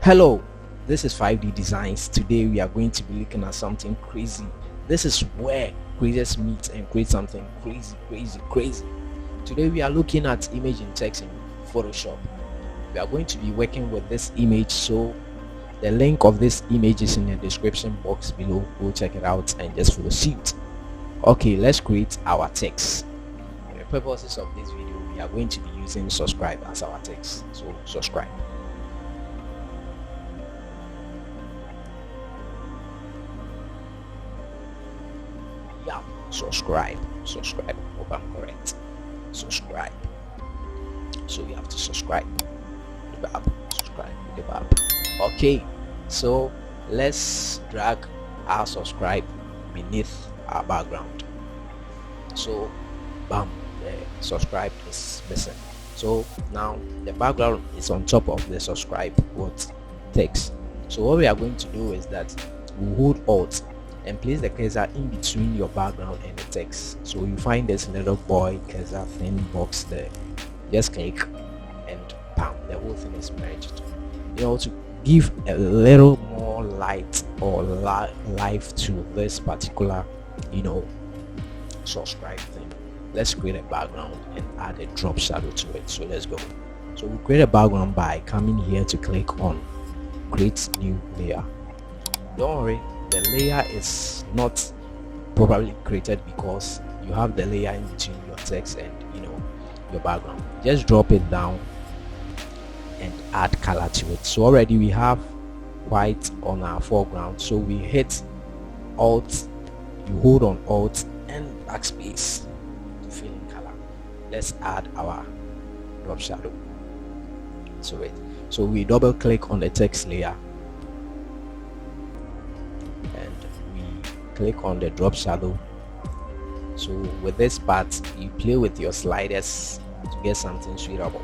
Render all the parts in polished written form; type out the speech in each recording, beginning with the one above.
Hello, this is 5D Designs. Today we are going to be looking at something crazy. This is where creators meet and create something crazy. Today we are looking at image and text in Photoshop. We are going to be working with this image, so the link of this image is in the description box below. Go check it out and just follow suit. Okay, let's create our text. For the purposes of this video, we are going to be using subscribe as our text, so subscribe. Yeah, subscribe. Hope I'm correct. Subscribe. So you have to subscribe. Subscribe. Okay, so let's drag our subscribe beneath our background. So bam, the subscribe is missing. So now the background is on top of the subscribe text. So what we are going to do is that we hold Alt and place the cursor in between your background and the text. So you find this little boy cursor thin box there. Just click and bam, the whole thing is merged. To give a little more light or life to this particular subscribe thing, let's create a background and add a drop shadow to it. So let's go. So we create a background by coming here to click on create new layer. Don't worry, the layer is not properly created because you have the layer in between your text and your background. Just drop it down and add color to it. So already we have white on our foreground, so we hit Alt, you hold on Alt and backspace to fill in color. Let's add our drop shadow to it. So we double click on the text layer and we click on the drop shadow. So with this part, you play with your sliders to get something suitable.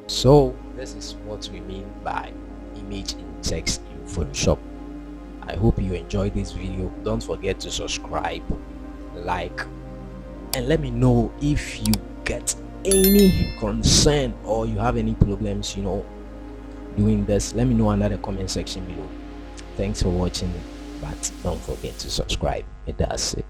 So this is what we mean by image in text in Photoshop. I hope you enjoyed this video. Don't forget to subscribe, like, and let me know if you get any concern or you have any problems doing this. Let me know under the comment section below. Thanks for watching, but don't forget to subscribe. That's it.